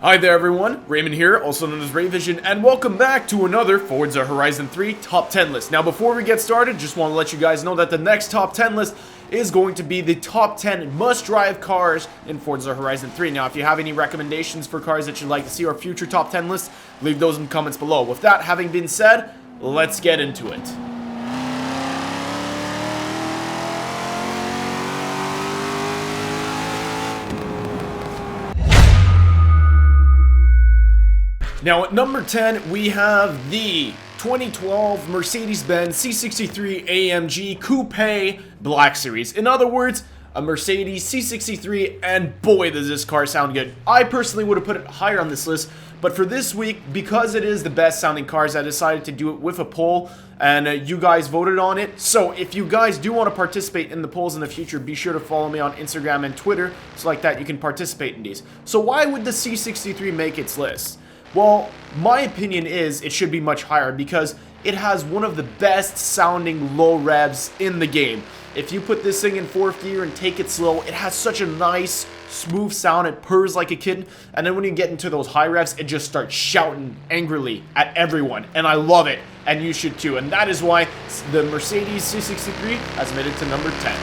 Hi there everyone, Raymond here, also known as Rayvision, and welcome back to another Forza Horizon 3 Top 10 list. Now before we get started, just want to let you guys know that the next Top 10 list is going to be the Top 10 must-drive cars in Forza Horizon 3. Now if you have any recommendations for cars that you'd like to see our future Top 10 lists, leave those in the comments below. With that having been said, let's get into it. Now at number 10, we have the 2012 Mercedes-Benz C63 AMG Coupe Black Series. In other words, a Mercedes C63, and boy does this car sound good. I personally would have put it higher on this list, but for this week, because it is the best sounding cars, I decided to do it with a poll, and you guys voted on it. So if you guys do want to participate in the polls in the future, be sure to follow me on Instagram and Twitter, so like that you can participate in these. So why would the C63 make its list? Well, my opinion is it should be much higher because it has one of the best sounding low revs in the game. If you put this thing in 4th gear and take it slow, it has such a nice, smooth sound. It purrs like a kitten. And then when you get into those high revs, it just starts shouting angrily at everyone. And I love it. And you should too. And that is why the Mercedes C63 has made it to number 10.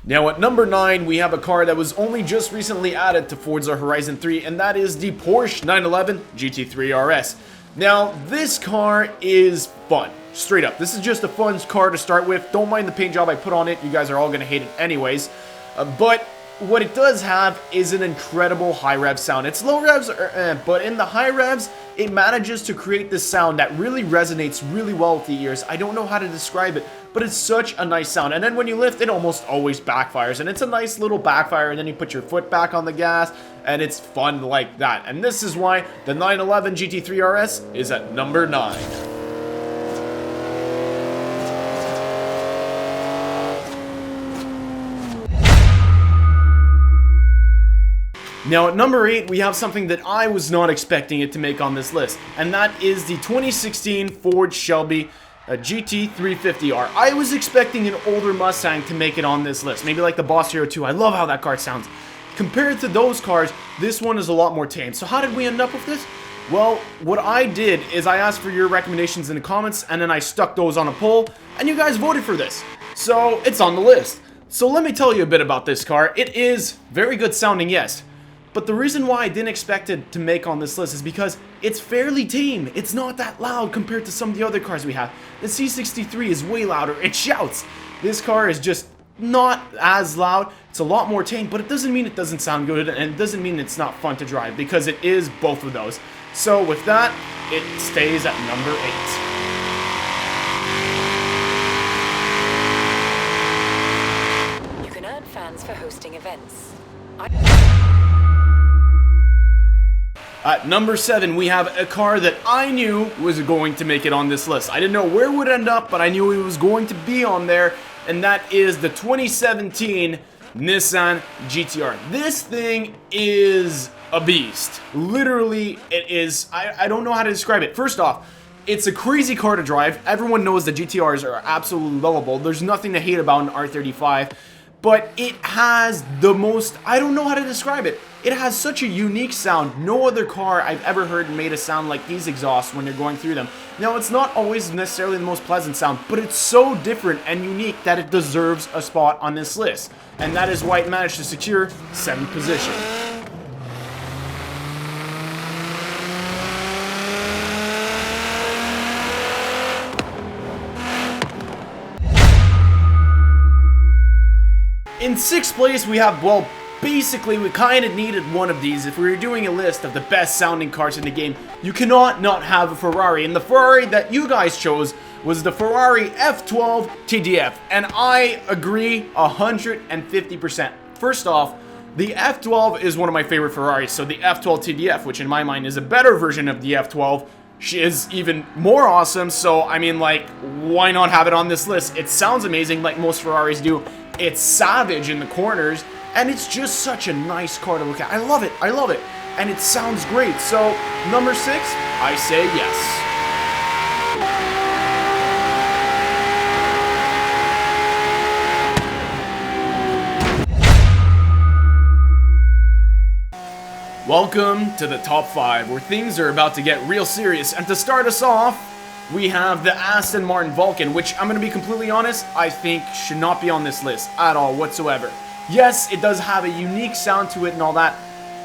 Now at number 9, we have a car that was only just recently added to Forza Horizon 3, and that is the Porsche 911 GT3 RS. Now this car is fun, straight up. This is just a fun car to start with. Don't mind the paint job I put on it, you guys are all going to hate it anyways. But what it does have is an incredible high rev sound. It's low revs, but in the high revs, it manages to create this sound that really resonates really well with the ears. I don't know how to describe it, but it's such a nice sound. And then when you lift, it almost always backfires. And it's a nice little backfire, and then you put your foot back on the gas, and it's fun like that. And this is why the 911 GT3 RS is at number 9. Now at number 8, we have something that I was not expecting it to make on this list, and that is the 2016 Ford Shelby GT350R. I was expecting an older Mustang to make it on this list, maybe like the Boss Hero 2. I love how that car sounds. Compared to those cars, this one is a lot more tame. So how did we end up with this? Well, what I did is I asked for your recommendations in the comments, and then I stuck those on a poll, and you guys voted for this. So it's on the list. So let me tell you a bit about this car. It is very good sounding, yes. But the reason why I didn't expect it to make on this list is because it's fairly tame. It's not that loud compared to some of the other cars we have. The C63 is way louder. It shouts. This car is just not as loud. It's a lot more tame, but it doesn't mean it doesn't sound good, and it doesn't mean it's not fun to drive, because it is both of those. So with that, it stays at number 8. You can earn fans for hosting events. At number 7, we have a car that I knew was going to make it on this list. I didn't know where it would end up, but I knew it was going to be on there, and that is the 2017 Nissan GT-R. This thing is a beast. Literally, it is. I don't know how to describe it. First off, it's a crazy car to drive. Everyone knows the GT-Rs are absolutely lovable. There's nothing to hate about an R35. But it has the most, I don't know how to describe it. It has such a unique sound. No other car I've ever heard made a sound like these exhausts when you're going through them. Now, it's not always necessarily the most pleasant sound, but it's so different and unique that it deserves a spot on this list. And that is why it managed to secure 7th position. In 6th place, we have, well, basically, we kind of needed one of these. If we were doing a list of the best sounding cars in the game, you cannot not have a Ferrari. And the Ferrari that you guys chose was the Ferrari F12 TDF. And I agree 150%. First off, the F12 is one of my favorite Ferraris. So the F12 TDF, which in my mind is a better version of the F12, is even more awesome. So, I mean, like, why not have it on this list? It sounds amazing like most Ferraris do. It's savage in the corners. and it's just such a nice car to look at. I love it, I love it, and it sounds great. So, number 6, I say yes. Welcome to the top 5, where things are about to get real serious, and to start us off, we have the Aston Martin Vulcan, which I'm going to be completely honest, I think should not be on this list at all whatsoever. Yes, it does have a unique sound to it and all that.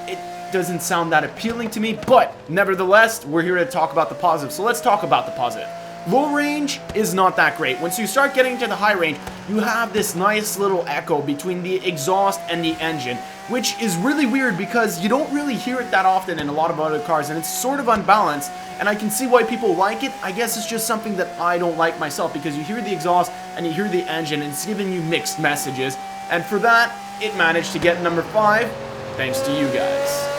It doesn't sound that appealing to me, but nevertheless, we're here to talk about the positive, so let's talk about the positive. Low range is not that great. Once you start getting to the high range, you have this nice little echo between the exhaust and the engine, which is really weird because you don't really hear it that often in a lot of other cars, and it's sort of unbalanced, and I can see why people like it. I guess it's just something that I don't like myself, because you hear the exhaust and you hear the engine, and it's giving you mixed messages, and for that, it managed to get number 5, thanks to you guys.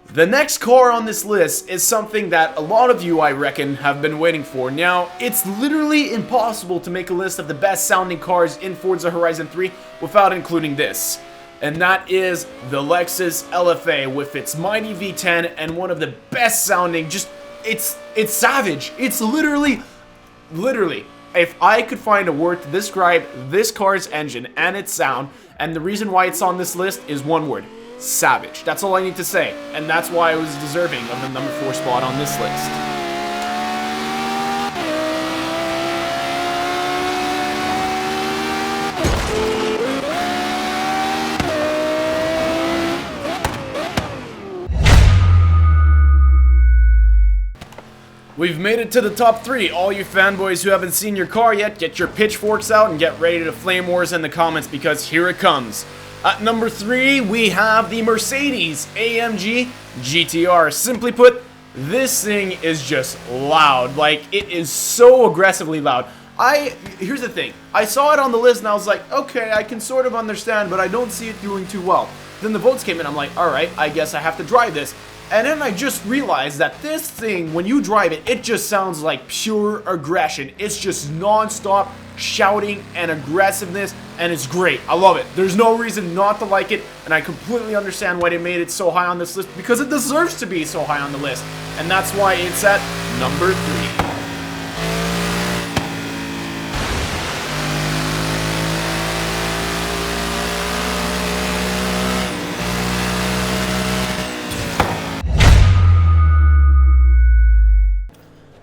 The next car on this list is something that a lot of you, I reckon, have been waiting for. Now, it's literally impossible to make a list of the best sounding cars in Forza Horizon 3 without including this. And that is the Lexus Lfa with its mighty V10 and one of the best sounding, it's savage. It's literally, if I could find a word to describe this car's engine and its sound, and the reason why it's on this list is one word. Savage. That's all I need to say, and that's why it was deserving of the number 4 spot on this list. We've made it to the top 3. All you fanboys who haven't seen your car yet, get your pitchforks out and get ready to flame wars in the comments, because here it comes. At number 3, we have the Mercedes-AMG GTR. Simply put, this thing is just loud. Like, it is so aggressively loud. Here's the thing. I saw it on the list and I was like, okay, I can sort of understand, but I don't see it doing too well. Then the votes came in, I'm like, alright, I guess I have to drive this. And then I just realized that this thing, when you drive it, it just sounds like pure aggression. It's just non-stop shouting and aggressiveness, and it's great. I love it. There's no reason not to like it, and I completely understand why they made it so high on this list, because it deserves to be so high on the list. And that's why it's at number 3.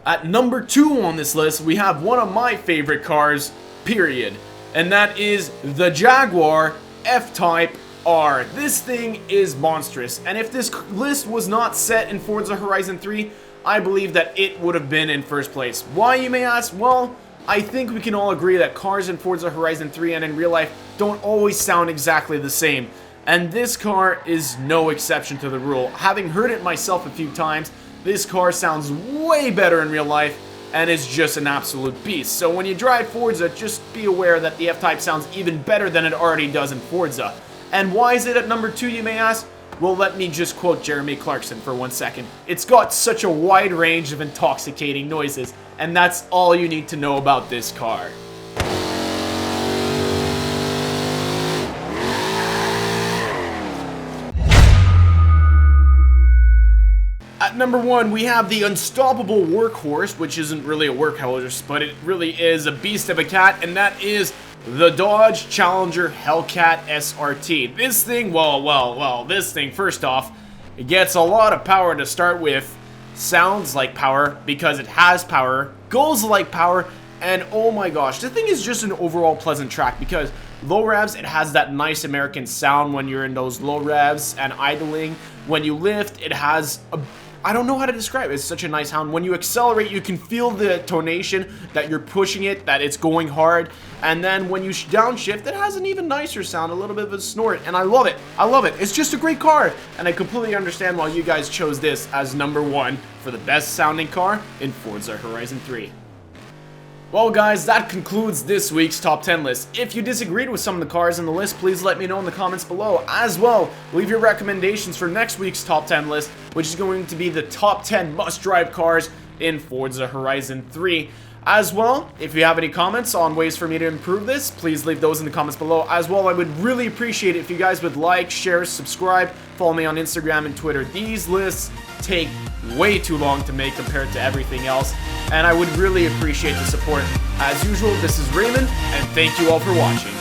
At number 2 on this list, we have one of my favorite cars, period. And that is the Jaguar F-Type R. This thing is monstrous. And if this list was not set in Forza Horizon 3, I believe that it would have been in first place. Why, you may ask? Well, I think we can all agree that cars in Forza Horizon 3 and in real life don't always sound exactly the same. And this car is no exception to the rule. Having heard it myself a few times, this car sounds way better in real life, and is just an absolute beast. So when you drive Forza, just be aware that the F-Type sounds even better than it already does in Forza. And why is it at number 2, you may ask? Well, let me just quote Jeremy Clarkson for 1 second. It's got such a wide range of intoxicating noises, and that's all you need to know about this car. At number 1, we have the unstoppable workhorse, which isn't really a workhorse, but it really is a beast of a cat, and that is the Dodge Challenger Hellcat SRT. This thing, this thing, first off, it gets a lot of power to start with, sounds like power because it has power, goes like power, and oh my gosh, the thing is just an overall pleasant track because low revs, it has that nice American sound when you're in those low revs and idling. When you lift, it has a I don't know how to describe it. It's such a nice sound. When you accelerate, you can feel the tonation that you're pushing it, that it's going hard. And then when you downshift, it has an even nicer sound, a little bit of a snort. And I love it. I love it. It's just a great car. And I completely understand why you guys chose this as number 1 for the best sounding car in Forza Horizon 3. Well guys, that concludes this week's top 10 list. If you disagreed with some of the cars in the list, please let me know in the comments below. As well, leave your recommendations for next week's top 10 list, which is going to be the top 10 must-drive cars in Forza Horizon 3. As well, if you have any comments on ways for me to improve this, please leave those in the comments below. As well, I would really appreciate it if you guys would like, share, subscribe, follow me on Instagram and Twitter. These lists take way too long to make compared to everything else, and I would really appreciate the support. As usual, this is Raymond, and thank you all for watching.